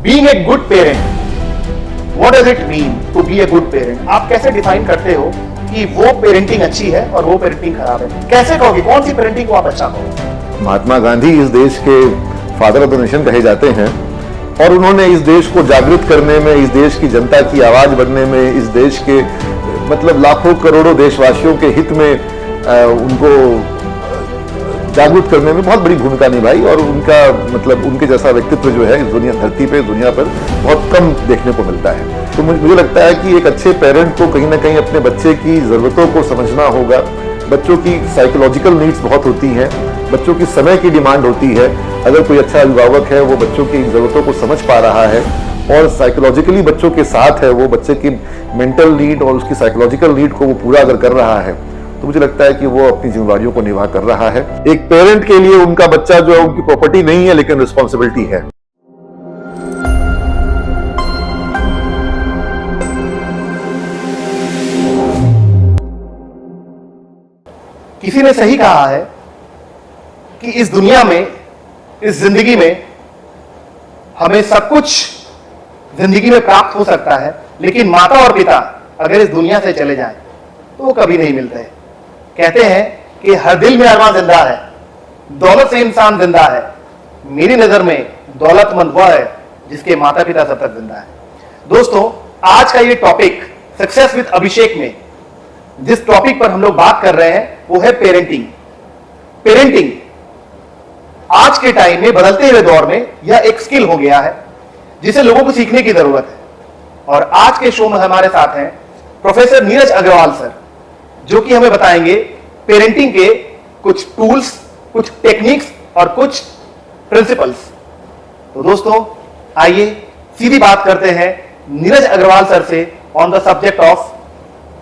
Being a good parent, what does it mean to be a good parent? आप कैसे define करते हो कि वो पेरेंटिंग अच्छी है और वो पेरेंटिंग खराब है? कैसे कहोगे कौन सी पेरेंटिंग को आप अच्छा कहोगे? महात्मा गांधी इस देश के फादर ऑफ द नेशन कहे जाते हैं और उन्होंने इस देश को जागृत करने में, इस देश की जनता की आवाज बनने में, इस देश के मतलब लाखों करोड़ों देशवासियों के हित में उनको जागरूक करने में बहुत बड़ी भूमिका निभाई। और उनका मतलब उनके जैसा व्यक्तित्व जो है इस दुनिया धरती पे, दुनिया पर बहुत कम देखने को मिलता है। तो मुझे लगता है कि एक अच्छे पेरेंट को कहीं ना कहीं अपने बच्चे की ज़रूरतों को समझना होगा। बच्चों की साइकोलॉजिकल नीड्स बहुत होती हैं, बच्चों की समय की डिमांड होती है। अगर कोई अच्छा अभिभावक है, वो बच्चों की ज़रूरतों को समझ पा रहा है और साइकोलॉजिकली बच्चों के साथ है, वो बच्चे की मेंटल नीड और उसकी साइकोलॉजिकल नीड को वो पूरा अगर कर रहा है, तो मुझे लगता है कि वो अपनी जिम्मेदारियों को निभा कर रहा है। एक पेरेंट के लिए उनका बच्चा जो है उनकी प्रॉपर्टी नहीं है, लेकिन रिस्पॉन्सिबिलिटी है। किसी ने सही कहा है कि इस दुनिया में, इस जिंदगी में हमें सब कुछ जिंदगी में प्राप्त हो सकता है, लेकिन माता और पिता अगर इस दुनिया से चले जाएं तो वो कभी नहीं मिलते। कहते हैं कि हर दिल में अरमां जिंदा है, दौलत से इंसान जिंदा है। मेरी नजर में दौलतमंद वह है जिसके माता पिता सब तक जिंदा है। दोस्तों, आज का ये टॉपिक सक्सेस विद अभिषेक में जिस टॉपिक पर हम लोग बात कर रहे हैं वो है पेरेंटिंग। पेरेंटिंग आज के टाइम में, बदलते हुए दौर में, यह एक स्किल हो गया है जिसे लोगों को सीखने की जरूरत है। और आज के शो में हमारे साथ हैं प्रोफेसर नीरज अग्रवाल सर, जो कि हमें बताएंगे पेरेंटिंग के कुछ टूल्स, कुछ टेक्निक्स और कुछ प्रिंसिपल्स। तो दोस्तों, आइए सीधी बात करते हैं नीरज अग्रवाल सर से on the subject of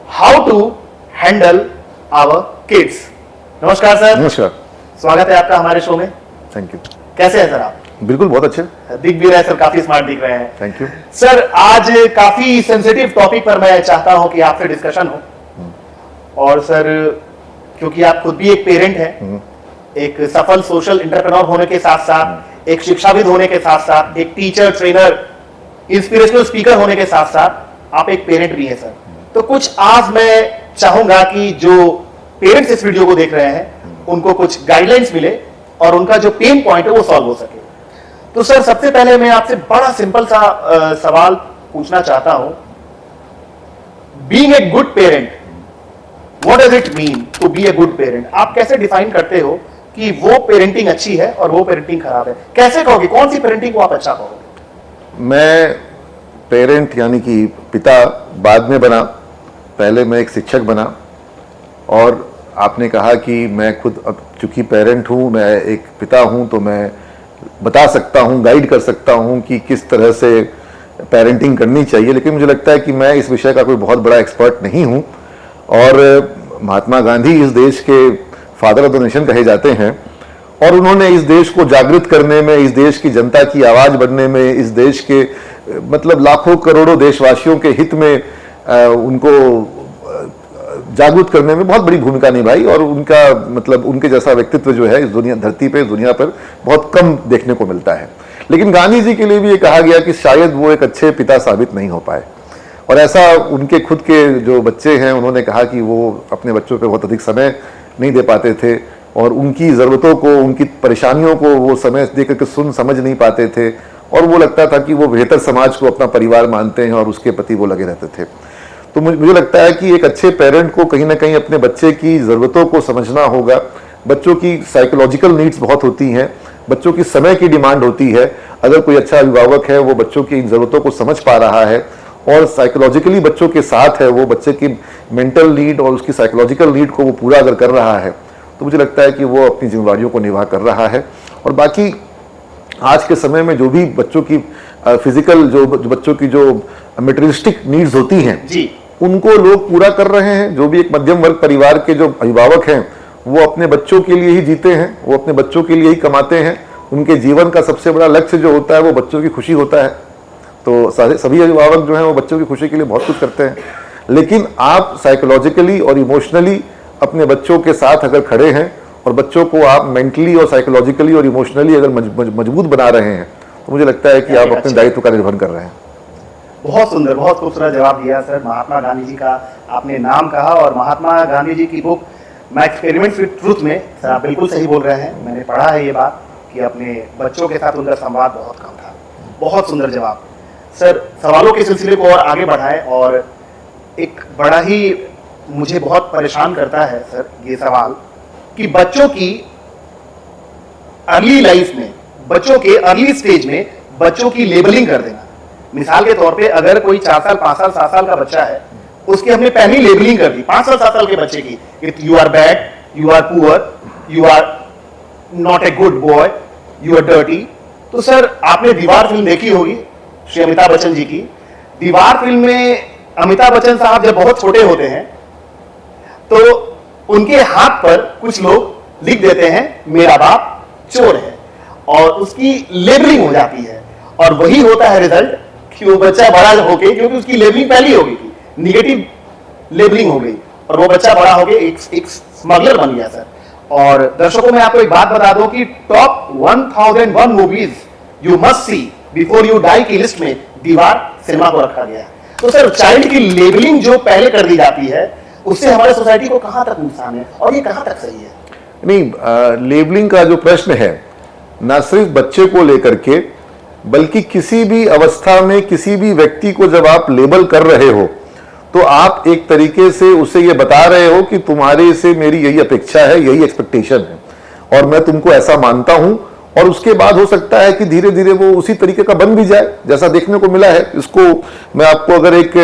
how to handle our kids. नमस्कार सर। नमस्कार, स्वागत है आपका हमारे शो में। Thank you. कैसे हैं सर आप? बिल्कुल, बहुत अच्छे दिख भी रहे हैं सर, काफी स्मार्ट दिख रहे हैं। थैंक यू सर, आज काफी सेंसिटिव टॉपिक पर मैं चाहता हूं कि आपसे डिस्कशन हो। और सर, क्योंकि आप खुद भी एक पेरेंट हैं, एक सफल सोशल एंटरप्रेन्योर होने के साथ साथ, एक शिक्षाविद होने के साथ साथ, एक टीचर, ट्रेनर, इंस्पिरेशनल स्पीकर होने के साथ साथ आप एक पेरेंट भी हैं सर। तो कुछ आज मैं चाहूंगा कि जो पेरेंट्स इस वीडियो को देख रहे हैं उनको कुछ गाइडलाइंस मिले और उनका जो पेन पॉइंट है वो सॉल्व हो सके। तो सर, सबसे पहले मैं आपसे बड़ा सिंपल सा सवाल पूछना चाहता हूं। Being a good parent, what does it mean to be a good parent? आप कैसे डिफाइन करते हो कि वो पेरेंटिंग अच्छी है और वो पेरेंटिंग खराब है? कैसे कहोगे कौन सी पेरेंटिंग को आप अच्छा कहोगे? मैं पेरेंट यानी कि पिता बाद में बना, पहले मैं एक शिक्षक बना। और आपने कहा कि मैं खुद अब चूंकि पेरेंट हूँ, मैं एक पिता हूँ, तो मैं बता सकता हूँ, गाइड कर सकता हूँ कि किस तरह से पेरेंटिंग करनी चाहिए। लेकिन मुझे लगता है कि मैं इस विषय का कोई बहुत बड़ा एक्सपर्ट नहीं हूँ। और महात्मा गांधी इस देश के फादर ऑफ द नेशन कहे जाते हैं और उन्होंने इस देश को जागृत करने में, इस देश की जनता की आवाज बनने में, इस देश के मतलब लाखों करोड़ों देशवासियों के हित में उनको जागरूक करने में बहुत बड़ी भूमिका निभाई। और उनका मतलब उनके जैसा व्यक्तित्व जो है इस दुनिया धरती पे, दुनिया पर बहुत कम देखने को मिलता है। लेकिन गांधी जी के लिए भी ये कहा गया कि शायद वो एक अच्छे पिता साबित नहीं हो पाए। और ऐसा उनके खुद के जो बच्चे हैं, उन्होंने कहा कि वो अपने बच्चों पे बहुत अधिक समय नहीं दे पाते थे और उनकी ज़रूरतों को, उनकी परेशानियों को वो समय दे करके सुन समझ नहीं पाते थे। और वो लगता था कि वो बेहतर समाज को अपना परिवार मानते हैं और उसके प्रति वो लगे रहते थे। तो मुझे लगता है कि एक अच्छे पेरेंट को कहीं ना कहीं अपने बच्चे की ज़रूरतों को समझना होगा। बच्चों की साइकोलॉजिकल नीड्स बहुत होती हैं, बच्चों की समय की डिमांड होती है। अगर कोई अच्छा अभिभावक है, वो बच्चों की इन ज़रूरतों को समझ पा रहा है और साइकोलॉजिकली बच्चों के साथ है, वो बच्चे की मेंटल नीड और उसकी साइकोलॉजिकल नीड को वो पूरा अगर कर रहा है, तो मुझे लगता है कि वो अपनी जिम्मेदारियों को निभा कर रहा है। और बाकी आज के समय में जो भी बच्चों की फिजिकल, जो बच्चों की जो मटेरियलिस्टिक नीड्स होती हैं जी, उनको लोग पूरा कर रहे हैं। जो भी एक मध्यम वर्ग परिवार के जो अभिभावक हैं, वो अपने बच्चों के लिए ही जीते हैं, वो अपने बच्चों के लिए ही कमाते हैं। उनके जीवन का सबसे बड़ा लक्ष्य जो होता है वो बच्चों की खुशी होता है। तो सभी अभिभावक जो हैं वो बच्चों की खुशी के लिए बहुत कुछ करते हैं। लेकिन आप साइकोलॉजिकली और इमोशनली अपने बच्चों के साथ अगर खड़े हैं और बच्चों को आप मेंटली और साइकोलॉजिकली और इमोशनली अगर मजबूत बना रहे हैं, तो मुझे लगता है कि आप अपने दायित्व का निर्वहन कर रहे हैं। बहुत सुंदर, बहुत खूबसूरत जवाब दिया सर। महात्मा गांधी जी का आपने नाम कहा और महात्मा गांधी जी की book my experiments with truth में सर आप बिल्कुल सही बोल रहे हैं। मैंने पढ़ा है ये बात कि अपने बच्चों के साथ उनका संवाद बहुत कम था। बहुत सुंदर जवाब सर। सवालों के सिलसिले को और आगे बढ़ाएं और एक बड़ा ही मुझे बहुत परेशान करता है सर ये सवाल कि बच्चों की अर्ली लाइफ में, बच्चों के अर्ली स्टेज में बच्चों की लेबलिंग कर देना। मिसाल के तौर पे अगर कोई 4 साल 5 साल 7 साल का बच्चा है, उसकी हमने पहली लेबलिंग कर दी 5 साल 7 साल के बच्चे की, you are bad, you are poor, you are not a good boy, you are dirty. तो सर आपने दीवार फिल्म देखी होगी श्री अमिताभ बच्चन जी की। दीवार फिल्म में अमिताभ बच्चन साहब जब बहुत छोटे होते हैं तो उनके हाथ पर कुछ लोग लिख देते हैं मेरा बाप चोर है और उसकी लेबलिंग हो जाती है और वही होता है रिजल्ट कि वो बच्चा बड़ा होके, क्योंकि उसकी लेबलिंग पहली हो गई थी, निगेटिव लेबलिंग हो गई और वो बच्चा बड़ा होके एक स्मगलर बन गया सर। और दर्शकों में आपको एक बात बता दूं कि top 1001 movies you must see before you die की लिस्ट में दीवार सिनेमा को रखा गया है। तो सर चाइल्ड की लेबलिंग जो पहले कर दी जाती है उससे हमारे सोसाइटी को कहां तक नुकसान है और ये कहां तक सही है? नहीं, लेबलिंग का जो प्रश्न है ना सिर्फ बच्चे को लेकर के बल्कि किसी भी अवस्था में किसी भी व्यक्ति को जब आप लेबल कर रहे हो तो आप एक तरीके से उसे ये बता रहे हो कि तुम्हारे से मेरी यही अपेक्षा है, यही एक्सपेक्टेशन है और मैं तुमको ऐसा मानता हूं। और उसके बाद हो सकता है कि धीरे धीरे वो उसी तरीके का बन भी जाए, जैसा देखने को मिला है। इसको मैं आपको अगर एक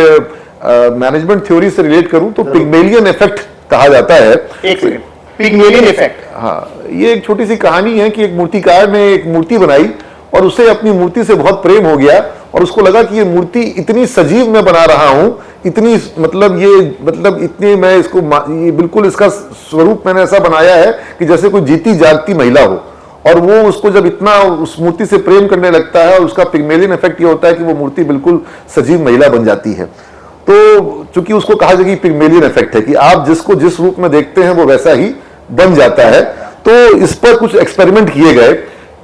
मैनेजमेंट थ्योरी से रिलेट करूं तो पिग्मेलियन इफेक्ट कहा जाता है। एक सेकंड, पिग्मेलियन इफेक्ट। हाँ, ये एक छोटी सी कहानी है कि एक मूर्तिकार ने एक मूर्ति बनाई और उसे अपनी मूर्ति से बहुत प्रेम हो गया और उसको लगा कि ये मूर्ति इतनी सजीव मैं बना रहा हूं, इतनी मतलब इतनी मैं इसको ये बिल्कुल इसका स्वरूप मैंने ऐसा बनाया है कि जैसे कोई जीती जागती महिला हो। और वो उसको जब इतना उस मूर्ति से प्रेम करने लगता है और उसका पिग्मेलियन इफेक्ट ये होता है कि वो मूर्ति बिल्कुल सजीव महिला बन जाती है। तो चूंकि उसको कहा जाए कि पिग्मेलियन इफेक्ट है कि आप जिसको जिस रूप में देखते हैं वो वैसा ही बन जाता है। तो इस पर कुछ एक्सपेरिमेंट किए गए,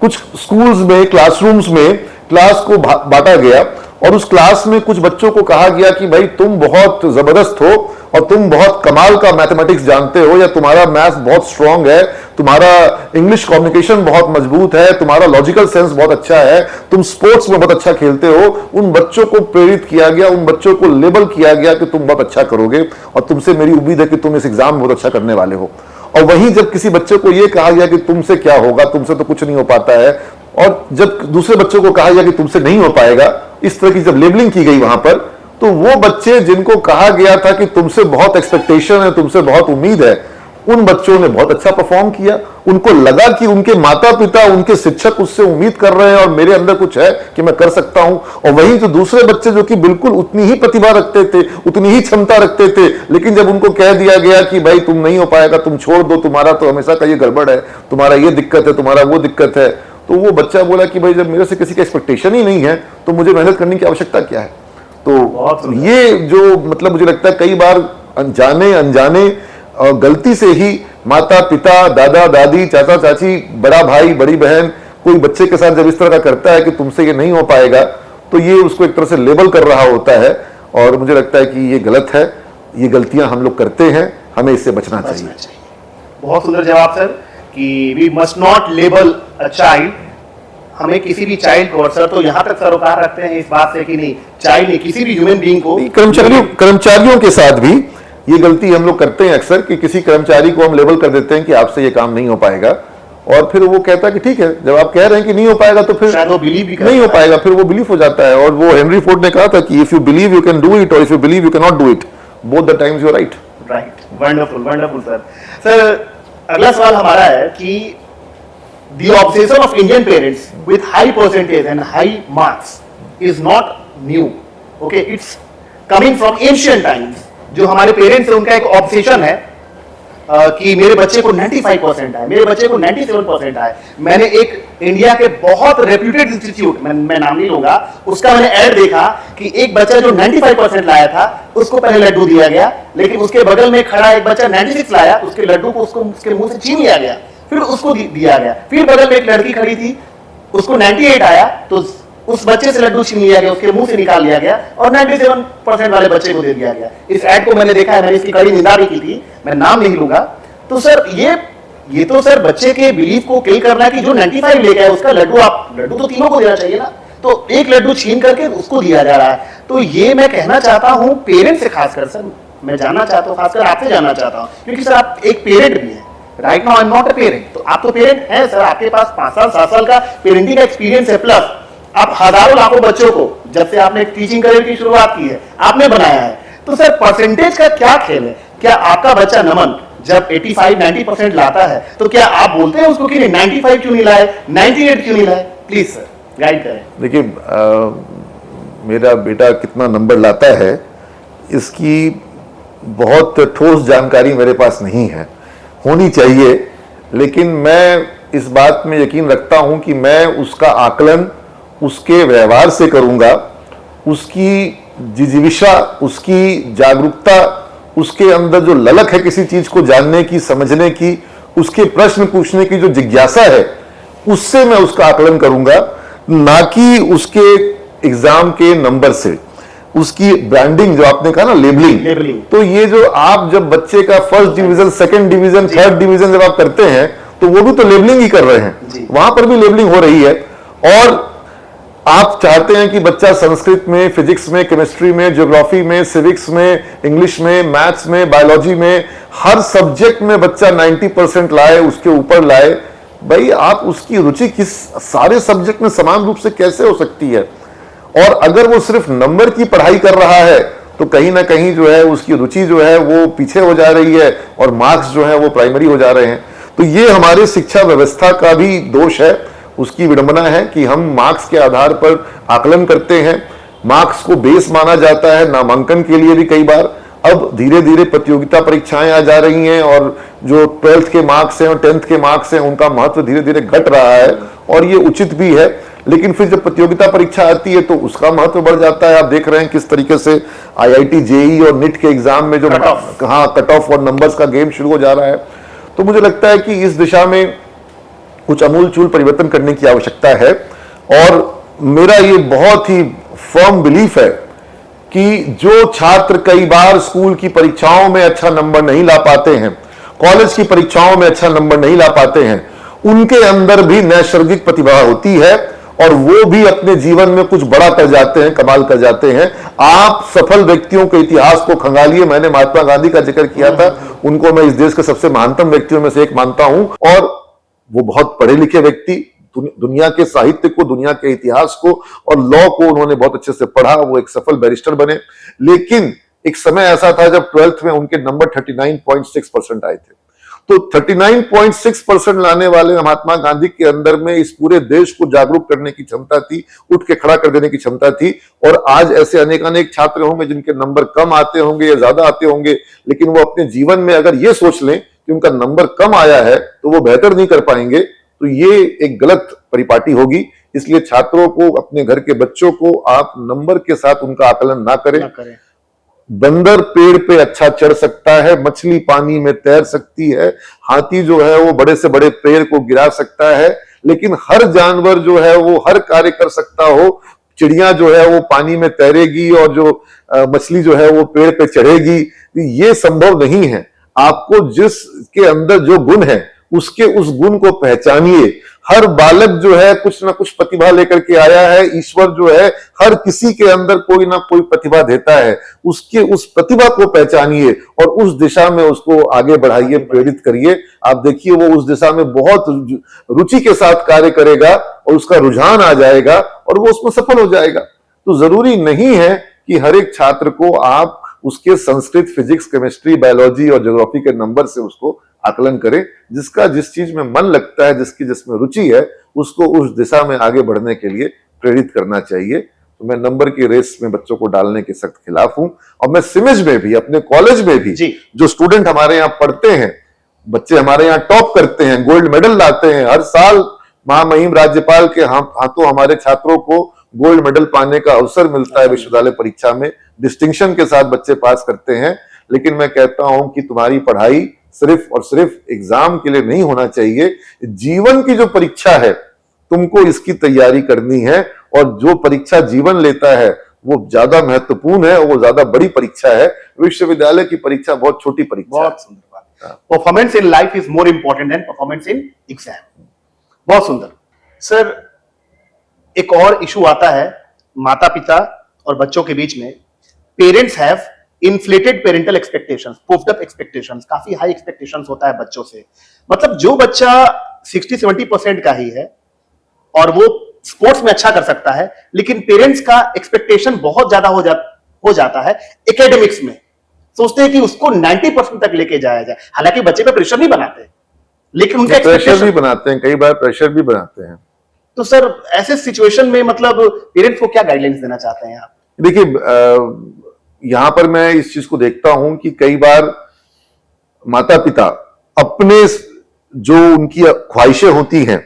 कुछ स्कूल्स में, क्लासरूम्स में क्लास को बांटा गया और उस क्लास में कुछ बच्चों को कहा गया कि भाई तुम बहुत जबरदस्त हो और तुम बहुत कमाल का मैथमेटिक्स जानते हो, या तुम्हारा मैथ्स बहुत स्ट्रांग है, तुम्हारा इंग्लिश कम्युनिकेशन बहुत मजबूत है, तुम्हारा लॉजिकल सेंस बहुत अच्छा है, तुम स्पोर्ट्स में बहुत अच्छा खेलते हो। उन बच्चों को प्रेरित किया गया, उन बच्चों को लेबल किया गया कि तुम बहुत अच्छा करोगे और तुमसे मेरी उम्मीद है कि तुम इस एग्जाम में बहुत अच्छा करने वाले हो। और वहीं जब किसी बच्चे को यह कहा गया कि तुमसे क्या होगा, तुमसे तो कुछ नहीं हो पाता है, और जब दूसरे बच्चों को कहा गया कि तुमसे नहीं हो पाएगा, इस तरह की जब लेबलिंग की गई वहां पर, तो वो बच्चे जिनको कहा गया था कि तुमसे बहुत एक्सपेक्टेशन है, तुमसे बहुत उम्मीद है, उन बच्चों ने बहुत अच्छा परफॉर्म किया। उनको लगा कि उनके माता पिता, उनके शिक्षक उससे उम्मीद कर रहे हैं और मेरे अंदर कुछ है कि मैं कर सकता हूं। और वहीं जो दूसरे बच्चे जो कि बिल्कुल उतनी ही प्रतिभा रखते थे, उतनी ही क्षमता रखते थे, लेकिन जब उनको कह दिया गया कि भाई तुम नहीं हो पाएगा, तुम छोड़ दो, तुम्हारा तो हमेशा का ये गड़बड़ है, तुम्हारा ये दिक्कत है, तुम्हारा वो दिक्कत है, तो वो बच्चा बोला कि भाई जब मेरे से किसी की एक्सपेक्टेशन ही नहीं है तो मुझे मेहनत करने की आवश्यकता क्या है। तो ये जो मतलब मुझे लगता है कई बार अनजाने और गलती से ही माता पिता, दादा दादी, चाचा चाची, बड़ा भाई, बड़ी बहन कोई बच्चे के साथ जब इस तरह का करता है कि तुमसे ये नहीं हो पाएगा, तो ये उसको एक तरह से लेबल कर रहा होता है। और मुझे लगता है कि ये गलत है, ये गलतियां हम लोग करते हैं, हमें इससे बचना चाहिए। बहुत सुंदर जवाब सर कि we must not label a child. हमें किसी भी चाइल्ड को, और सर तो यहाँ तक सरोकार रखते हैं इस बात से कि नहीं, चाइल्ड नहीं, किसी भी ह्यूमन बीइंग को, कर्मचारियों के साथ भी ये गलती हम लोग करते हैं अक्सर कि किसी कर्मचारी को हम लेबल कर देते हैं कि आपसे ये काम नहीं हो पाएगा, और फिर वो कहता है कि ठीक है, जब आप कह रहे हैं कि नहीं हो पाएगा तो फिर शायद वो बिलीव भी नहीं हो पाएगा, फिर वो बिलीव हो जाता है। और वो हेनरी फोर्ड ने कहा था कि if you believe you can do it और if you believe you can not do it, both the times you are right. Wonderful wonderful sir. Sir अगला सवाल हमारा है कि the obsession of Indian parents with high percentage and high marks is not new. Okay, it's coming from ancient times. जो हमारे parents है उनका एक ऑब्सेशन है कि मेरे बच्चे को 95% आए, मेरे बच्चे को 97% आए। मैंने एक इंडिया के बहुत रेप्यूटेड इंस्टीट्यूट, मैं नाम नहीं लूंगा, उसका मैंने ऐड देखा कि एक बच्चा जो 95% लाया था उसको पहले लड्डू दिया गया, लेकिन उसके बगल में खड़ा एक बच्चा 96 लाया, उसके लड्डू को उसके मुंह से छीन लिया गया, फिर उसको दिया गया। फिर बगल में एक लड़की खड़ी थी उसको 98 आया तो उस बच्चे से लड्डू छीन लिया गया, उसके मुंह से निकाल लिया गया और 97% वाले बच्चे को दे दिया गया। इस ऐड को मैंने देखा है, मैंने इसकी कड़ी निंदा भी की थी, मैं नाम नहीं लूंगा। तो सर ये तो सर बच्चे के बिलीफ को किल करना है कि जो 95 लेके आया उसका लड्डू तो तीनों को देना चाहिए ना, तो एक लड्डू छीन करके उसको दिया जा रहा है। तो ये मैं कहना चाहता हूं पेरेंट्स से, खासकर सर मैं जानना चाहता हूं, खासकर आपसे जानना चाहता हूं, क्योंकि सर आप एक पेरेंट भी हैं। Right now I am not a parent, तो आप तो पेरेंट हैं सर, आपके पास 5 साल 7 साल का पेरेंटिंग का एक्सपीरियंस है, प्लस आप हजारों लाखों बच्चों को जब से आपने टीचिंग करियर की शुरुआत की है आपने बनाया है। तो सर परसेंटेज का क्या खेल है? क्या आपका बच्चा नमन जब 85-90% लाता है तो क्या आप बोलते हैं उसको कि 95 क्यों नहीं लाए, 98 क्यों नहीं लाए? प्लीज सर गाइड करें। देखिए, मेरा बेटा कितना नंबर लाता है इसकी बहुत ठोस जानकारी मेरे पास नहीं है, होनी चाहिए, लेकिन मैं इस बात में यकीन रखता हूं कि मैं उसका आकलन उसके व्यवहार से करूंगा, उसकी जिजीविषा, उसकी जागरूकता, उसके अंदर जो ललक है किसी चीज को जानने की, समझने की, उसके प्रश्न पूछने की जो जिज्ञासा है, उससे मैं उसका आकलन करूंगा, ना कि उसके एग्जाम के नंबर से। उसकी ब्रांडिंग जो आपने कहा ना, लेबलिंग, तो ये जो आप जब बच्चे का first division, second division, third division जब आप करते हैं तो वो भी तो लेबलिंग ही कर रहे हैं, वहां पर भी लेबलिंग हो रही है। और आप चाहते हैं कि बच्चा संस्कृत में, फिजिक्स में, केमिस्ट्री में, ज्योग्राफी में, सिविक्स में, इंग्लिश में, मैथ्स में, बायोलॉजी में, हर सब्जेक्ट में बच्चा 90% लाए, उसके ऊपर लाए। भाई आप उसकी रुचि किस सारे सब्जेक्ट में समान रूप से कैसे हो सकती है? और अगर वो सिर्फ नंबर की पढ़ाई कर रहा है तो कहीं ना कहीं जो है उसकी रुचि जो है वो पीछे हो जा रही है और मार्क्स जो है वो प्राइमरी हो जा रहे हैं। तो ये हमारे शिक्षा व्यवस्था का भी दोष है, उसकी विडंबना है कि हम मार्क्स के आधार पर आकलन करते हैं, मार्क्स को बेस माना जाता है नामांकन के लिए भी कई बार। अब धीरे धीरे प्रतियोगिता परीक्षाएं आ जा रही हैं और जो 12th के मार्क्स हैं और 10th के मार्क्स हैं उनका महत्व धीरे धीरे घट रहा है और ये उचित भी है। लेकिन फिर जब प्रतियोगिता परीक्षा आती है तो उसका महत्व बढ़ जाता है। आप देख रहे हैं किस तरीके से IIT, JEE और NIT के एग्जाम में जो कट ऑफ और नंबर्स का गेम शुरू हो जा रहा है। तो मुझे लगता है कि इस दिशा में कुछ अमूलचूल परिवर्तन करने की आवश्यकता है। और मेरा ये बहुत ही फर्म बिलीफ है कि जो छात्र कई बार स्कूल की परीक्षाओं में अच्छा नंबर नहीं ला पाते हैं, कॉलेज की परीक्षाओं में अच्छा नंबर नहीं ला पाते हैं, उनके अंदर भी नैसर्गिक प्रतिभा होती है और वो भी अपने जीवन में कुछ बड़ा कर जाते हैं, कमाल कर जाते हैं। आप सफल व्यक्तियों के इतिहास को खंगालिए, मैंने महात्मा गांधी का जिक्र किया था, उनको मैं इस देश के सबसे महानतम व्यक्तियों में से एक मानता हूं। और वो बहुत पढ़े लिखे व्यक्ति, दुनिया के साहित्य को, दुनिया के इतिहास को और लॉ को उन्होंने बहुत अच्छे से पढ़ा, वो एक सफल बैरिस्टर बने। लेकिन एक समय ऐसा था जब 12th में उनके नंबर 39.6% आए थे। तो 39.6% लाने वाले महात्मा गांधी के अंदर में इस पूरे देश को जागरूक करने की क्षमता थी, उठ के खड़ा कर देने की क्षमता थी। और आज ऐसे अनेक छात्र होंगे जिनके नंबर कम आते होंगे या ज्यादा आते होंगे, लेकिन वो अपने जीवन में अगर ये सोच लें कि उनका नंबर कम आया है तो वो बेहतर नहीं कर पाएंगे, तो ये एक गलत परिपाटी होगी। इसलिए छात्रों को, अपने घर के बच्चों को आप नंबर के साथ उनका आकलन ना करें। बंदर पेड़ पे अच्छा चढ़ सकता है, मछली पानी में तैर सकती है, हाथी जो है वो बड़े से बड़े पेड़ को गिरा सकता है, लेकिन हर जानवर जो है वो हर कार्य कर सकता हो। चिड़िया जो है वो पानी में तैरेगी और जो मछली जो है वो पेड़ पे चढ़ेगी, ये संभव नहीं है। आपको जिसके अंदर जो गुण है उसके उस गुण को पहचानिए। हर बालक जो है कुछ ना कुछ प्रतिभा लेकर के आया है। ईश्वर जो है हर किसी के अंदर कोई ना कोई प्रतिभा देता है, उसके उस प्रतिभा को पहचानिए और उस दिशा में उसको आगे बढ़ाइए, प्रेरित करिए। आप देखिए वो उस दिशा में बहुत रुचि के साथ कार्य करेगा और उसका रुझान आ जाएगा और वो उसमें सफल हो जाएगा। तो जरूरी नहीं है कि हर एक छात्र को आप उसके संस्कृत, फिजिक्स, केमिस्ट्री, बायोलॉजी और ज्योग्राफी के नंबर से उसको आकलन करें। जिसका जिस चीज में मन लगता है, जिसकी जिसमें रुचि है, उसको उस दिशा में आगे बढ़ने के लिए प्रेरित करना चाहिए। तो मैं नंबर की रेस में बच्चों को डालने के सख्त खिलाफ हूं। और मैं सिमिज में भी, अपने कॉलेज में भी जो स्टूडेंट हमारे यहाँ पढ़ते हैं, बच्चे हमारे यहाँ टॉप करते हैं, गोल्ड मेडल लाते हैं, हर साल महामहिम राज्यपाल के हाथों हमारे छात्रों को गोल्ड मेडल पाने का अवसर मिलता है। विश्वविद्यालय परीक्षा में डिस्टिंक्शन के साथ बच्चे पास करते हैं। लेकिन मैं कहता हूं कि तुम्हारी पढ़ाई सिर्फ और सिर्फ एग्जाम के लिए नहीं होना चाहिए। जीवन की जो परीक्षा है तुमको इसकी तैयारी करनी है, और जो परीक्षा जीवन लेता है वो ज्यादा महत्वपूर्ण है, वो ज्यादा बड़ी परीक्षा है। विश्वविद्यालय की परीक्षा बहुत छोटी परीक्षा है। बहुत सुंदर बात। Performance in life is more important than performance in exam. बहुत सुंदर सर। एक और इशू आता है माता पिता और बच्चों के बीच में। Parents have inflated parental expectations, puffed up expectations, काफी हाई एक्सपेक्टेशंस होता है बच्चों से। मतलब जो बच्चा 60-70% का ही है और वो स्पोर्ट्स में अच्छा कर सकता है, लेकिन पेरेंट्स का एक्सपेक्टेशन बहुत ज्यादा हो जाता है एकेडमिक्स में। सोचते हैं कि उसको 90% तक लेके जाया जाए। हालांकि बच्चे पे प्रेशर नहीं बनाते, लेकिन उनका प्रेशर भी बनाते हैं, कई बार प्रेशर भी बनाते हैं। तो सर ऐसे सिचुएशन में मतलब पेरेंट्स को क्या गाइडलाइंस देना चाहते हैं आप? देखिए, यहां पर मैं इस चीज को देखता हूं कि कई बार माता पिता अपने जो उनकी ख्वाहिशें होती हैं,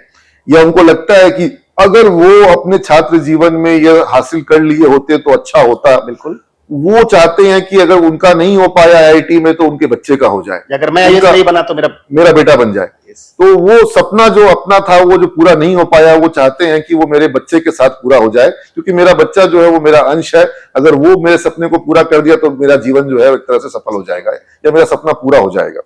या उनको लगता है कि अगर वो अपने छात्र जीवन में यह हासिल कर लिए होते तो अच्छा होता, बिल्कुल वो चाहते हैं कि अगर उनका नहीं हो पाया आईआईटी में तो उनके बच्चे का हो जाए, अगर मैं ये नहीं बना तो मेरा बेटा बन जाए। तो वो सपना जो अपना था, वो जो पूरा नहीं हो पाया, वो चाहते हैं कि वो मेरे बच्चे के साथ पूरा हो जाए, क्योंकि मेरा बच्चा जो है वो मेरा अंश है। अगर वो मेरे सपने को पूरा कर दिया तो मेरा जीवन जो है एक तरह से सफल हो जाएगा, या मेरा सपना पूरा हो जाएगा।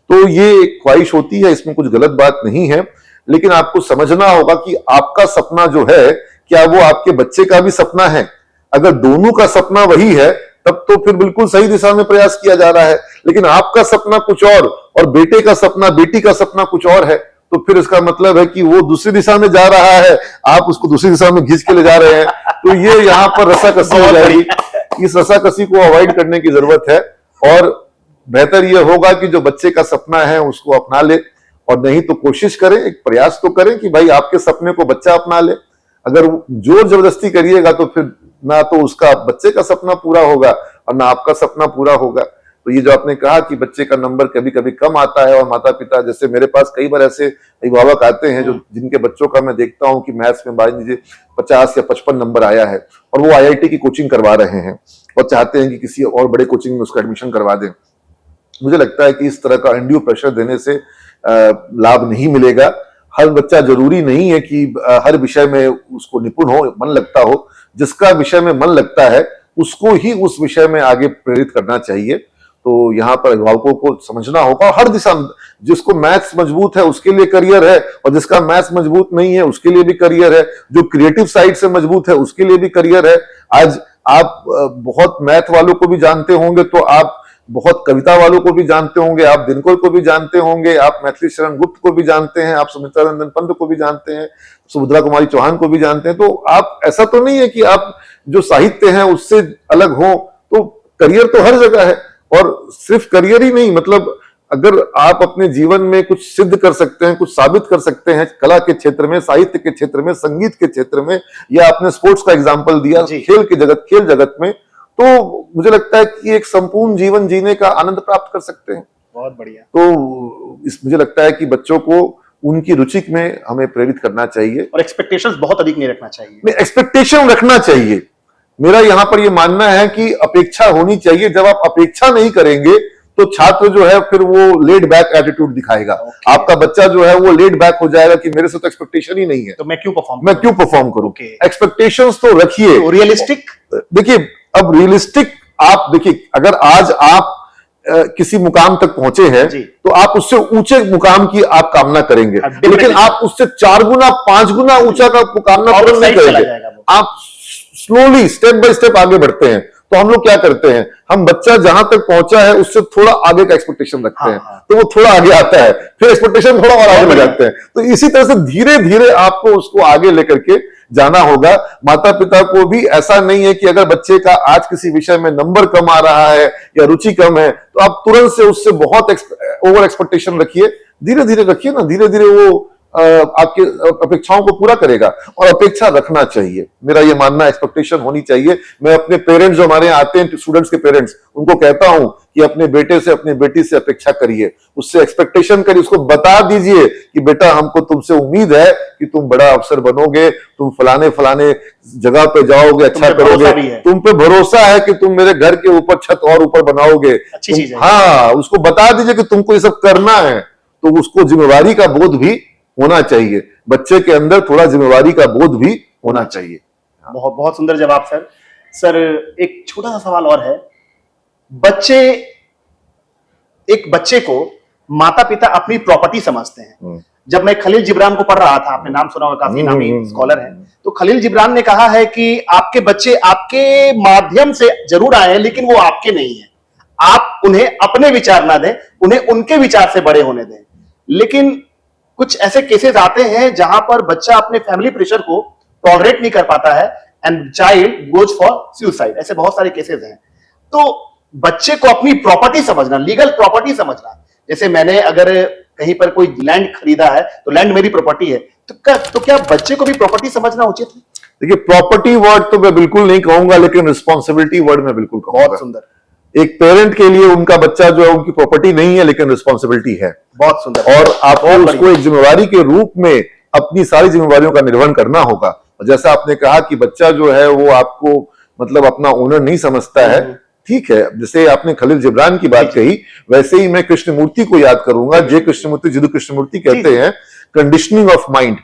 तो ये एक ख्वाहिश होती है, इसमें कुछ गलत बात नहीं है, लेकिन आपको समझना होगा कि आपका सपना जो है, क्या वो आपके बच्चे का भी सपना है? अगर दोनों का सपना वही है, तब तो फिर बिल्कुल सही दिशा में प्रयास किया जा रहा है। लेकिन आपका सपना कुछ और बेटे का सपना, बेटी का सपना कुछ और है, तो फिर इसका मतलब है कि वो दूसरी दिशा में जा रहा है, आप उसको दूसरी दिशा में खींच के ले जा रहे हैं। तो ये यहाँ पर रसाकसी हो जाएगी। इस रसाकसी को अवॉइड करने की जरूरत है, और बेहतर यह होगा कि जो बच्चे का सपना है उसको अपना ले, और नहीं तो कोशिश करें, एक प्रयास तो करें कि भाई आपके सपने को बच्चा अपना ले। अगर जोर जबरदस्ती करिएगा तो फिर ना तो उसका बच्चे का सपना पूरा होगा और ना आपका सपना पूरा होगा। तो ये जो आपने कहा कि बच्चे का नंबर कभी कभी कम आता है, और माता पिता, जैसे मेरे पास कई बार ऐसे अभिभावक आते हैं जो जिनके बच्चों का मैं देखता हूं कि मैथ्स में मान लीजिए 50 या 55 नंबर आया है, और वो आईआईटी की कोचिंग करवा रहे हैं और चाहते हैं कि किसी और बड़े कोचिंग में उसका एडमिशन करवा दें। मुझे लगता है कि इस तरह का अनड्यू प्रेशर देने से लाभ नहीं मिलेगा। हर बच्चा जरूरी नहीं है कि हर विषय में उसको निपुण हो, मन लगता हो। जिसका विषय में मन लगता है उसको ही उस विषय में आगे प्रेरित करना चाहिए। तो यहाँ पर अभिभावकों को समझना होगा, हर दिशा में जिसको मैथ्स मजबूत है उसके लिए करियर है, और जिसका मैथ्स मजबूत नहीं है उसके लिए भी करियर है, जो क्रिएटिव साइड से मजबूत है उसके लिए भी करियर है। आज आप बहुत मैथ वालों को भी जानते होंगे, तो आप बहुत कविता वालों को भी जानते होंगे, आप दिनकर को भी जानते होंगे, आप मैथिली शरण गुप्त को भी जानते हैं, आप सुमित्रा नंदन पंत को भी जानते हैं, सुभद्रा कुमारी चौहान को भी जानते हैं। तो आप, ऐसा तो नहीं है कि आप जो साहित्य है उससे अलग हो। तो करियर तो हर जगह है, और सिर्फ करियर ही नहीं, मतलब अगर आप अपने जीवन में कुछ सिद्ध कर सकते हैं, कुछ साबित कर सकते हैं कला के क्षेत्र में, साहित्य के क्षेत्र में, संगीत के क्षेत्र में, या आपने स्पोर्ट्स का एग्जाम्पल दिया, खेल जगत में, तो मुझे लगता है कि एक संपूर्ण जीवन जीने का आनंद प्राप्त कर सकते हैं। बहुत बढ़िया। तो मुझे लगता है कि बच्चों को उनकी रुचि में हमें प्रेरित करना चाहिए, और एक्सपेक्टेशंस बहुत अधिक नहीं रखना चाहिए। एक्सपेक्टेशन रखना चाहिए। मेरा यहां पर यह मानना है कि अपेक्षा होनी चाहिए। जब आप अपेक्षा नहीं करेंगे तो छात्र जो है फिर वो लेड बैक एटीट्यूड दिखाएगा। आपका बच्चा जो है वो लेड बैक हो जाएगा कि मेरे से तो एक्सपेक्टेशन ही नहीं है, तो मैं क्यों परफॉर्म करूं। एक्सपेक्टेशंस तो रखिए, रियलिस्टिक। देखिए, अब रियलिस्टिक आप देखिए, अगर आज आप किसी मुकाम तक पहुंचे हैं तो आप उससे ऊंचे मुकाम की आप कामना करेंगे, लेकिन आप उससे 4 गुना 5 गुना ऊंचा का कामना पूर्ण नहीं करेंगे। आप स्लोली स्टेप बाय स्टेप आगे बढ़ते हैं। तो हम लोग क्या करते हैं, हम बच्चा जहां तक पहुंचा है उससे थोड़ा आगे का एक्सपेक्टेशन रखते हैं, तो वो थोड़ा आगे आता है, फिर एक्सपेक्टेशन थोड़ा और आगे बढ़ जाते हैं। तो इसी तरह से धीरे धीरे आपको उसको आगे लेकर के जाना होगा। माता पिता को भी ऐसा नहीं है कि अगर बच्चे का आज किसी विषय में नंबर कम आ रहा है या रुचि कम है तो आप तुरंत से उससे बहुत ओवर एक्सपेक्टेशन रखिए। धीरे धीरे रखिए ना, धीरे धीरे वो आपके अपेक्षाओं को पूरा करेगा, और अपेक्षा रखना चाहिए। मेरा ये मानना, एक्सपेक्टेशन होनी चाहिए। मैं अपने पेरेंट्स जो हमारे यहाँ आते हैं, स्टूडेंट्स के पेरेंट्स, उनको कहता हूं कि अपने बेटे से, अपनी बेटी से अपेक्षा करिए, उससे एक्सपेक्टेशन करिए, उसको बता दीजिए कि बेटा हमको तुमसे उम्मीद है कि तुम बड़ा अफसर बनोगे, तुम फलाने फलाने जगह पे जाओगे, अच्छा करोगे, तुम पे भरोसा है कि तुम मेरे घर के ऊपर छत और ऊपर बनाओगे। हाँ, उसको बता दीजिए कि तुमको ये सब करना है, तो उसको जिम्मेवारी का बोध भी होना चाहिए। बच्चे के अंदर थोड़ा जिम्मेवारी का बोध भी होना चाहिए। बहुत बहुत सुंदर जवाब सर। सर एक छोटा सा सवाल और है, एक बच्चे को माता पिता अपनी प्रॉपर्टी समझते हैं। जब मैं खलील जिब्रान को पढ़ रहा था, आपने नाम सुना होगा, काफी नामी स्कॉलर हैं, तो खलील जिब्रान ने कहा है कि आपके बच्चे आपके माध्यम से जरूर आए हैं, लेकिन वो आपके नहीं है। आप उन्हें अपने विचार ना दें, उन्हें उनके विचार से बड़े होने दें। लेकिन कुछ ऐसे केसेस आते हैं जहां पर बच्चा अपने फैमिली प्रेशर को टॉलरेट नहीं कर पाता है and child goes for suicide. ऐसे बहुत सारे केसेस हैं। तो बच्चे को अपनी प्रॉपर्टी समझना, लीगल प्रॉपर्टी समझना, जैसे मैंने अगर कहीं पर कोई लैंड खरीदा है तो लैंड मेरी प्रॉपर्टी है, तो क्या बच्चे को भी प्रॉपर्टी समझना उचित है? देखिए, प्रॉपर्टी वर्ड तो मैं बिल्कुल नहीं कहूंगा, लेकिन रिस्पॉन्सिबिलिटी वर्ड मैं बिल्कुल कहूंगा। बहुत सुंदर। एक पेरेंट के लिए उनका बच्चा जो है उनकी प्रॉपर्टी नहीं है, लेकिन रिस्पॉन्सिबिलिटी है। बहुत सुंदर। और आपको उसको एक जिम्मेवारी के रूप में अपनी सारी जिम्मेवारियों का निर्वहन करना होगा। और जैसा आपने कहा कि बच्चा जो है वो आपको मतलब अपना ओनर नहीं समझता है, ठीक है। जैसे आपने खलील जिब्रान की बात कही, वैसे ही मैं कृष्णमूर्ति को याद करूंगा। जय कृष्णमूर्ति, जिदु कृष्णमूर्ति कहते हैं कंडीशनिंग ऑफ माइंड,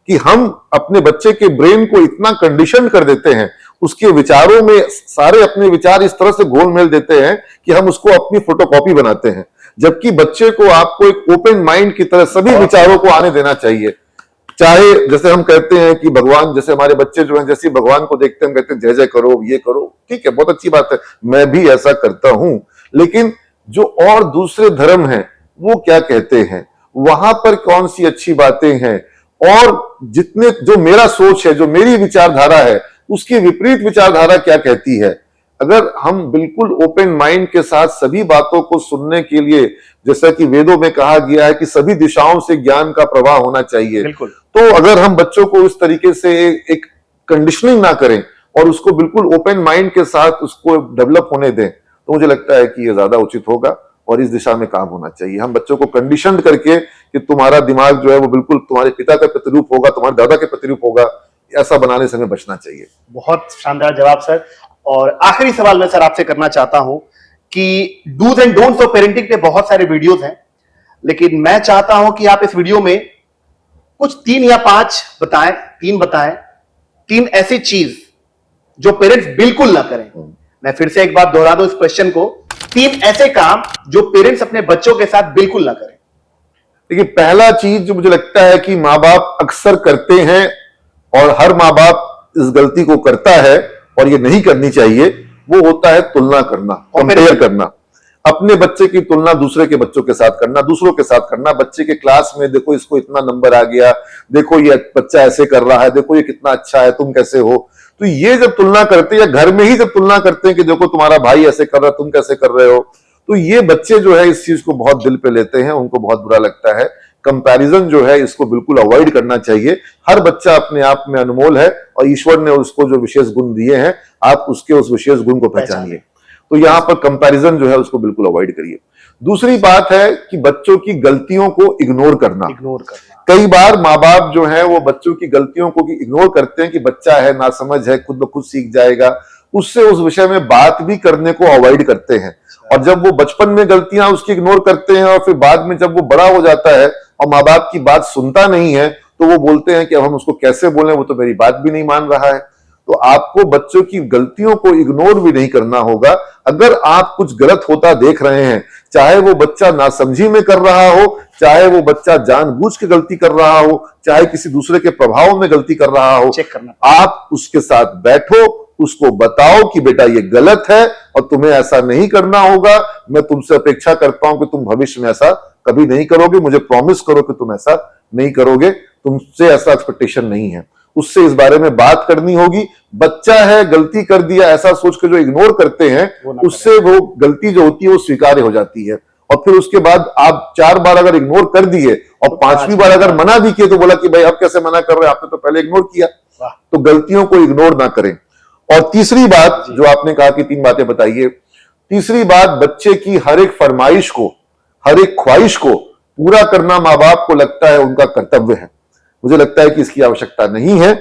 कि हम अपने बच्चे के ब्रेन को इतना कंडीशन कर देते हैं, उसके विचारों में सारे अपने विचार इस तरह से घोल मेल देते हैं कि हम उसको अपनी फोटोकॉपी बनाते हैं। जबकि बच्चे को आपको एक ओपन माइंड की तरह सभी विचारों को आने देना चाहिए। चाहे जैसे हम कहते हैं कि भगवान, जैसे हमारे बच्चे जो हैं जैसे भगवान को देखते हैं, हम कहते हैं जय जय करो, ये करो, ठीक है, बहुत अच्छी बात है, मैं भी ऐसा करता हूं। लेकिन जो और दूसरे धर्म हैं वो क्या कहते हैं, वहां पर कौन सी अच्छी बातें हैं, और जितने जो मेरा सोच है, जो मेरी विचारधारा है, उसकी विपरीत विचारधारा क्या कहती है। अगर हम बिल्कुल ओपन माइंड के साथ सभी बातों को सुनने के लिए, जैसा कि वेदों में कहा गया है कि सभी दिशाओं से ज्ञान का प्रवाह होना चाहिए, तो अगर हम बच्चों को इस तरीके से एक कंडीशनिंग ना करें और उसको बिल्कुल ओपन माइंड के साथ उसको डेवलप होने दें, तो मुझे लगता है कि ये ज्यादा उचित होगा और इस दिशा में काम होना चाहिए। हम बच्चों को कंडीशन करके कि तुम्हारा दिमाग जो है वो बिल्कुल तुम्हारे पिता का प्रतिरूप होगा, तुम्हारे दादा के प्रतिरूप होगा, ऐसा बनाने से हमें बचना चाहिए। बहुत शानदार जवाब सर। और आखिरी सवाल मैं सर आपसे करना चाहता हूं कि dos and don'ts of parenting पे बहुत सारे वीडियोस हैं, लेकिन मैं चाहता हूं कि आप इस वीडियो में कुछ 3 या 5 बताएं, 3 बताएं, 3 ऐसी चीज जो पेरेंट्स बिल्कुल ना करें। मैं फिर से एक बार दोहरा दूं इस क्वेश्चन को, 3 ऐसे काम जो पेरेंट्स अपने बच्चों के साथ बिल्कुल ना करें। देखिए, पहला चीज जो मुझे लगता है कि माँ बाप अक्सर करते हैं और हर माँ बाप इस गलती को करता है और ये नहीं करनी चाहिए, वो होता है तुलना करना, कंपेयर करना। अपने बच्चे की तुलना दूसरे के बच्चों के साथ करना, दूसरों के साथ करना। बच्चे के क्लास में देखो इसको इतना नंबर आ गया, देखो ये बच्चा ऐसे कर रहा है, देखो ये कितना अच्छा है, तुम कैसे हो। तो ये जब तुलना करते हैं, या घर में ही जब तुलना करते हैं कि देखो तुम्हारा भाई ऐसे कर रहा है, तुम कैसे कर रहे हो, तो ये बच्चे जो है इस चीज को बहुत दिल पे लेते हैं, उनको बहुत बुरा लगता है। कंपैरिजन जो है इसको बिल्कुल अवॉइड करना चाहिए। हर बच्चा अपने आप में अनमोल है और ईश्वर ने उसको जो विशेष गुण दिए हैं, आप उसके उस विशेष गुण को पहचानिए। तो यहां पर कंपैरिजन जो है उसको बिल्कुल अवॉइड करिए। दूसरी बात है कि बच्चों की गलतियों को इग्नोर करना। कई बार माँ बाप जो है वो बच्चों की गलतियों को इग्नोर करते हैं कि बच्चा है, नासमझ है, खुद ब खुद सीख जाएगा, उससे उस विषय में बात भी करने को अवॉइड करते हैं। और जब वो बचपन में गलतियां उसकी इग्नोर करते हैं और फिर बाद में जब वो बड़ा हो जाता है और माँ बाप की बात सुनता नहीं है, तो वो बोलते हैं कि अब हम उसको कैसे बोलें, वो तो मेरी बात भी नहीं मान रहा है। तो आपको बच्चों की गलतियों को इग्नोर भी नहीं करना होगा। अगर आप कुछ गलत होता देख रहे हैं, चाहे वो बच्चा नासमझी में कर रहा हो, चाहे वो बच्चा जानबूझ के गलती कर रहा हो, चाहे किसी दूसरे के प्रभाव में गलती कर रहा हो, चेक करना। आप उसके साथ बैठो, उसको बताओ कि बेटा ये गलत है और तुम्हें ऐसा नहीं करना होगा। मैं तुमसे अपेक्षा करता हूं कि तुम भविष्य में ऐसा कभी नहीं करोगे, मुझे प्रॉमिस करो कि तुम ऐसा नहीं करोगे, तुमसे ऐसा एक्सपेक्टेशन नहीं है। उससे इस बारे में बात करनी होगी। बच्चा है, गलती कर दिया ऐसा सोच के जो इग्नोर करते हैं, उससे वो गलती जो होती है वो स्वीकार्य हो जाती है। और फिर उसके बाद आप 4 बार अगर इग्नोर कर दिए और 5वीं बार अगर मना भी किए तो बोला कि भाई अब कैसे मना कर रहे हैं, आपने तो पहले इग्नोर किया। तो गलतियों को इग्नोर ना करें। और तीसरी बात जो आपने कहा कि 3 बातें बताइए, तीसरी बात, बच्चे की हर एक फरमाइश को, हर एक ख्वाहिश को पूरा करना माँ बाप को लगता है उनका कर्तव्य है। मुझे लगता है कि इसकी आवश्यकता नहीं है।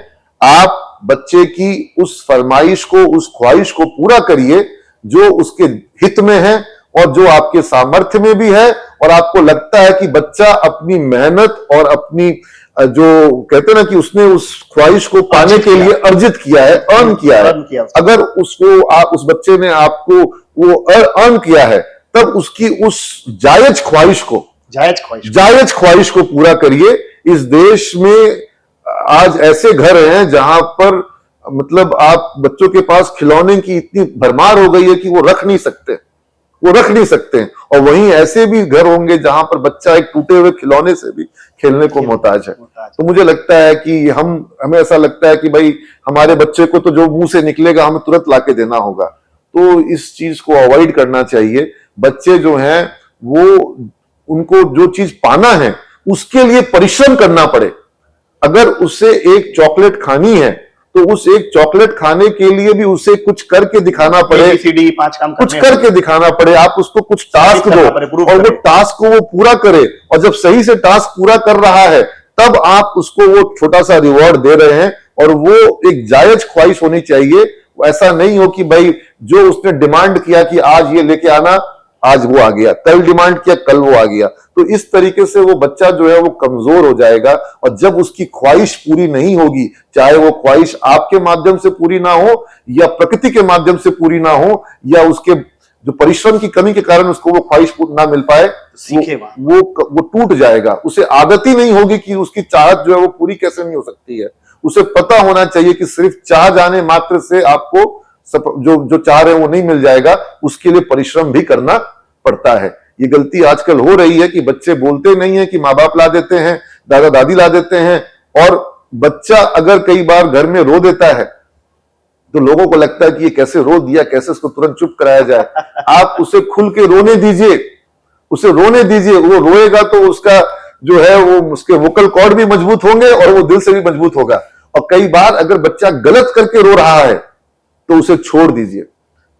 आप बच्चे की उस फरमाइश को, उस ख्वाहिश को पूरा करिए जो उसके हित में है और जो आपके सामर्थ्य में भी है, और आपको लगता है कि बच्चा अपनी मेहनत और अपनी जो कहते हैं ना कि उसने उस ख्वाहिश को पाने के लिए अर्जित किया है, अर्न किया है, अगर उसको उस बच्चे ने आपको वो अर्न किया है, तब उसकी उस जायज ख्वाहिश को पूरा करिए। इस देश में आज ऐसे घर हैं जहां पर मतलब आप बच्चों के पास खिलौने की इतनी भरमार हो गई है कि वो रख नहीं सकते और वहीं ऐसे भी घर होंगे जहां पर बच्चा एक टूटे हुए खिलौने से भी खेलने को मोहताज है। तो मुझे लगता है कि हमें ऐसा लगता है कि भाई हमारे बच्चे को तो जो मुंह से निकलेगा हमें तुरंत लाके देना होगा, तो इस चीज को अवॉइड करना चाहिए। बच्चे जो हैं वो उनको जो चीज पाना है उसके लिए परिश्रम करना पड़े। अगर उसे एक चॉकलेट खानी है तो उस एक चॉकलेट खाने के लिए भी उसे कुछ करके दिखाना पड़े, कुछ करके दिखाना पड़े। आप उसको कुछ टास्क दो और वो टास्क को वो पूरा करे, और जब सही से टास्क पूरा कर रहा है तब आप उसको वो छोटा सा रिवॉर्ड दे रहे हैं। और वो एक जायज ख्वाहिश होनी चाहिए। ऐसा नहीं हो कि भाई जो उसने डिमांड किया कि आज ये लेके आना, आज वो आ गया, कल डिमांड किया कल वो आ गया। तो इस तरीके से वो बच्चा जो है वो कमजोर हो जाएगा। और जब उसकी ख्वाहिश पूरी नहीं होगी, चाहे वो ख्वाहिश आपके माध्यम से पूरी ना हो या प्रकृति के माध्यम से पूरी ना हो या उसके जो परिश्रम की कमी के कारण उसको वो ख्वाहिश ना मिल पाए, वो टूट जाएगा। उसे आदत ही नहीं होगी कि उसकी चाहत जो है वो पूरी कैसे नहीं हो सकती है। उसे पता होना चाहिए कि सिर्फ चाह जाने मात्र से आपको जो चाह रहे हैं वो नहीं मिल जाएगा, उसके लिए परिश्रम भी करना पड़ता है। ये गलती आजकल हो रही है कि बच्चे बोलते नहीं है कि माँ बाप ला देते हैं, दादा दादी ला देते हैं, और बच्चा अगर कई बार घर में रो देता है तो लोगों को लगता है कि ये कैसे रो दिया, कैसे इसको तुरंत चुप कराया जाए। आप उसे खुल के रोने दीजिए, वो रोएगा तो उसका जो है वो उसके वोकल कॉर्ड भी मजबूत होंगे और वो दिल से भी मजबूत होगा। और कई बार अगर बच्चा गलत करके रो रहा है तो उसे छोड़ दीजिए,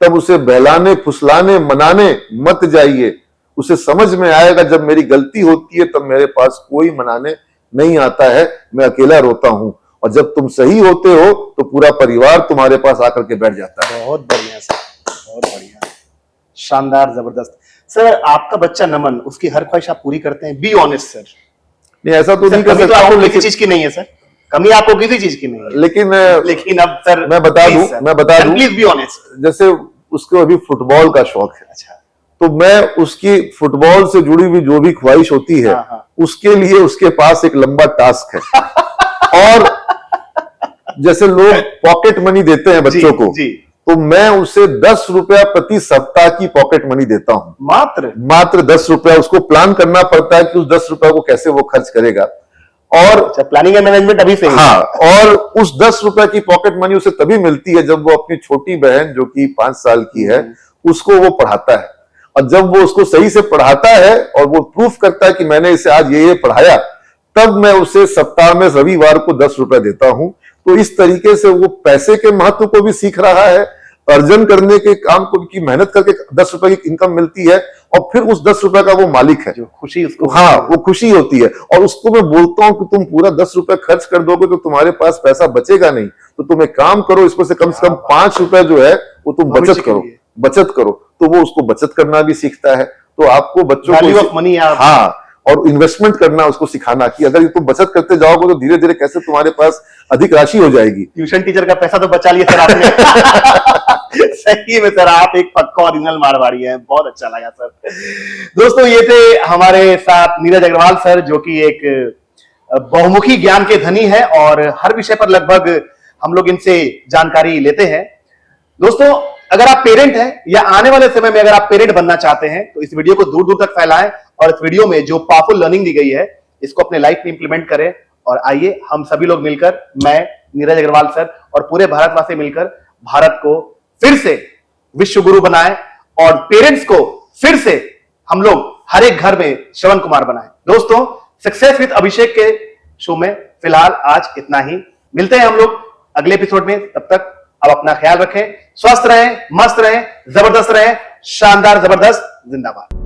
तब उसे बहलाने फुसलाने मनाने मत जाइए। उसे समझ में आएगा जब मेरी गलती होती है तब मेरे पास कोई मनाने नहीं आता है, मैं अकेला रोता हूं। और जब तुम सही होते हो तो पूरा परिवार तुम्हारे पास आकर के बैठ जाता है। बहुत बढ़िया सर, बहुत बढ़िया, शानदार, जबरदस्त। सर आपका बच्चा नमन, उसकी हर ख्वाहिश आप पूरी करते हैं? Be honest sir. नहीं ऐसा तो नहीं कर सकता हूं, किसी चीज की नहीं है सर, कमी आपको किसी चीज की नहीं है। लेकिन अब सर मैं बता दूं प्लीज बी ऑनेस्ट। जैसे उसको अभी फुटबॉल का शौक है, अच्छा, तो मैं उसकी फुटबॉल से जुड़ी हुई जो भी ख्वाहिश होती है उसके लिए उसके पास एक लंबा टास्क है। और जैसे लोग पॉकेट मनी देते हैं बच्चों को, तो मैं उसे 10 रुपया प्रति सप्ताह की पॉकेट मनी देता हूं। मात्र 10 रुपया। उसको प्लान करना पड़ता है कि उस 10 रुपया को कैसे वो खर्च करेगा। और प्लानिंग एंड मैनेजमेंट अभी से। हाँ, और उस 10 रुपए की पॉकेट मनी उसे तभी मिलती है जब वो अपनी छोटी बहन जो कि 5 साल की है उसको वो पढ़ाता है। और जब वो उसको सही से पढ़ाता है और वो प्रूफ करता है कि मैंने इसे आज ये पढ़ाया, तब मैं उसे सप्ताह में रविवार को 10 रुपए देता हूं। तो इस तरीके से वो पैसे के महत्व को भी सीख रहा है, अर्जन करने के काम को की मेहनत करके 10 रुपए की इनकम मिलती है, और फिर उस 10 रुपए का वो मालिक है। जो खुशी उसको, हाँ, वो खुशी होती है। और उसको मैं बोलता हूं कि तुम पूरा 10 रुपए खर्च कर दोगे तो तुम्हारे पास पैसा बचेगा नहीं, तो तुम एक काम करो, इसमें से कम 5 रुपए जो है वो तुम बचत करो। तो वो उसको बचत करना भी सीखता है। तो आपको बच्चों को हाँ, और इन्वेस्टमेंट करना उसको सिखाना कि अगर तुम बचत करते जाओगे तो धीरे धीरे कैसे तुम्हारे पास अधिक राशि हो जाएगी। ट्यूशन टीचर का पैसा तो बचा लिया सर आपने। सही में सर आप एक पक्का ओरिजिनल मारवाड़ी हैं, बहुत अच्छा लगा सर। दोस्तों ये थे हमारे साथ नीरज अग्रवाल सर, जो कि एक बहुमुखी ज्ञान के धनी है और हर विषय पर लगभग हम लोग इनसे जानकारी लेते हैं। दोस्तों अगर आप पेरेंट हैं या आने वाले समय में अगर आप पेरेंट बनना चाहते हैं तो इस वीडियो को दूर दूर तक फैलाएं, और इस वीडियो में जो पावरफुल लर्निंग दी गई है इसको अपने लाइफ में इंप्लीमेंट करें। और आइए हम सभी लोग मिलकर, मैं नीरज अग्रवाल सर और पूरे भारतवासी मिलकर भारत को फिर से विश्व गुरु बनाएं और पेरेंट्स को फिर से हम लोग हर एक घर में श्रवण कुमार बनाएं। दोस्तों सक्सेस विद अभिषेक के शो में फिलहाल आज इतना ही। मिलते हैं हम लोग अगले एपिसोड में। तब तक अब अपना ख्याल रखें, स्वस्थ रहें, मस्त रहें, जबरदस्त रहें, शानदार जबरदस्त, जिंदाबाद।